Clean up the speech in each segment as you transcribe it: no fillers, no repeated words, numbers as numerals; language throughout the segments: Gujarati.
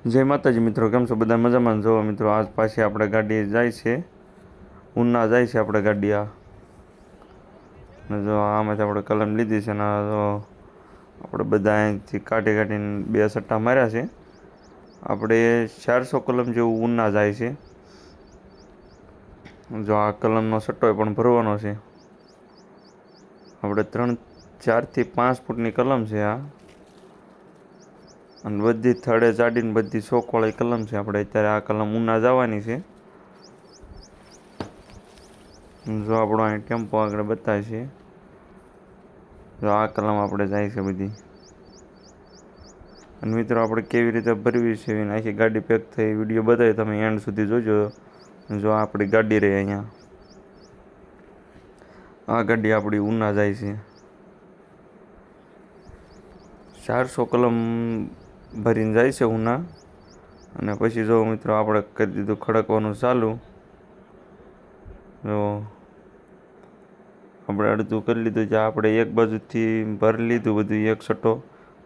જય માતાજી મિત્રો, કેમ છો બધા? મજામાં? જો મિત્રો, આજ પાછી આપણે ગાડી જાય છે, ઉના જાય છે આપણે ગાડી. અને જો આમાંથી આપણે કલમ લીધી છે ને જો આપણે બધા અહીંથી કાઢીને બે સટ્ટા માર્યા છે. આપણે 400 કલમ જેવું ઉના જાય છે. જો આ કલમનો સટ્ટો પણ ભરવાનો છે. આપણે 4 થી 5 ફૂટની કલમ છે આ, અને બધી થડે ચાડીને બધી શોખવાળી કલમ છે. આપણે અત્યારે આ કલમ ઉના જવાની છે. જો આપણો અહીં ટેમ્પો આગળ બતાવે છે. જો આ કલમ આપણે જાય છે બધી. અને મિત્રો, આપણે કેવી રીતે ભરવી છે એની આખી ગાડી પેક થઈ વિડીયો બતાવી, તમે એન્ડ સુધી જોજો. જો આપણી ગાડી રહી અહીંયા, આ ગાડી આપણી ઉના જાય છે. 400 કલમ ભરીને જાય છે ઉના. અને પછી જો મિત્રો, આપણે કરી દીધું ખડકવાનું ચાલુ. જો આપણે અડધું કરી લીધું છે. આપણે એક બાજુથી ભરી લીધું બધું એક સટ્ટો,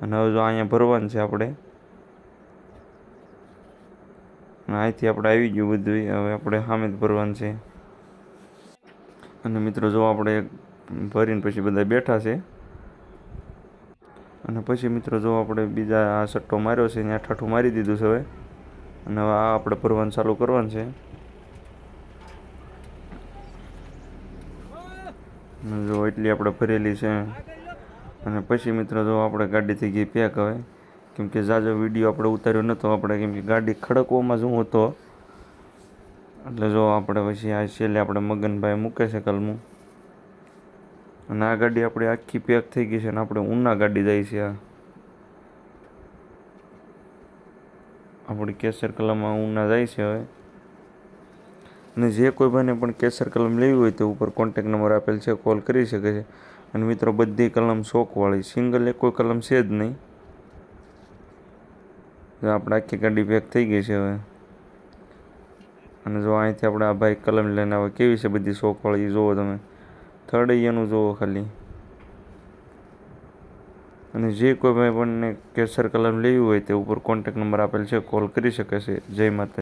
અને હવે જો અહીંયા ભરવાનું છે આપણે. અહીંથી આપણે આવી ગયું બધું, હવે આપણે સામે જ ભરવાનું છે. અને મિત્રો જો આપણે ભરીને પછી બધા બેઠા છે. અને પછી મિત્રો જો આપણે બીજા આ સટ્ટો માર્યો છે ત્યાં ઠાઠું મારી દીધું છે હવે. અને હવે આ આપણે ભરવાનું ચાલુ કરવાનું છે. જો એટલી આપણે ભરેલી છે. અને પછી મિત્રો જો આપણે ગાડી થઈ ગઈ પેક હવે, કેમ કે જાજો વિડીયો આપણે ઉતાર્યો નહોતો આપણે, કેમ કે ગાડી ખડકવામાં જ હું હતો. એટલે જો આપણે પછી આ છેલ્લે આપણે મગનભાઈ મૂકે છે કલમું. અને આ ગાડી આપણી આખી પેક થઈ ગઈ છે. અને આપણે ઉના ગાડી જાય છે. આપણી કેસર કલમમાં ઉના જાય છે હવે. અને જે કોઈ ભાઈને પણ કેસર કલમ લેવી હોય તો ઉપર કોન્ટેક નંબર આપેલ છે, કોલ કરી શકે છે. અને મિત્રો, બધી કલમ શોખવાળી, સિંગલ એક કોઈ કલમ છે જ નહીં. આપણે આખી ગાડી પેક થઈ ગઈ છે હવે. અને જો અહીંથી આપણે આ ભાઈ કલમ લઈને આવે, કેવી છે બધી શોખવાળી જુઓ તમે. થડૈયાનું જુઓ ખાલી. અને જે કોઈ ભાઈ પણ કેસર કલમ લેવી હોય તે ઉપર કોન્ટેક નંબર આપેલ છે, કોલ કરી શકે છે. જય માતા.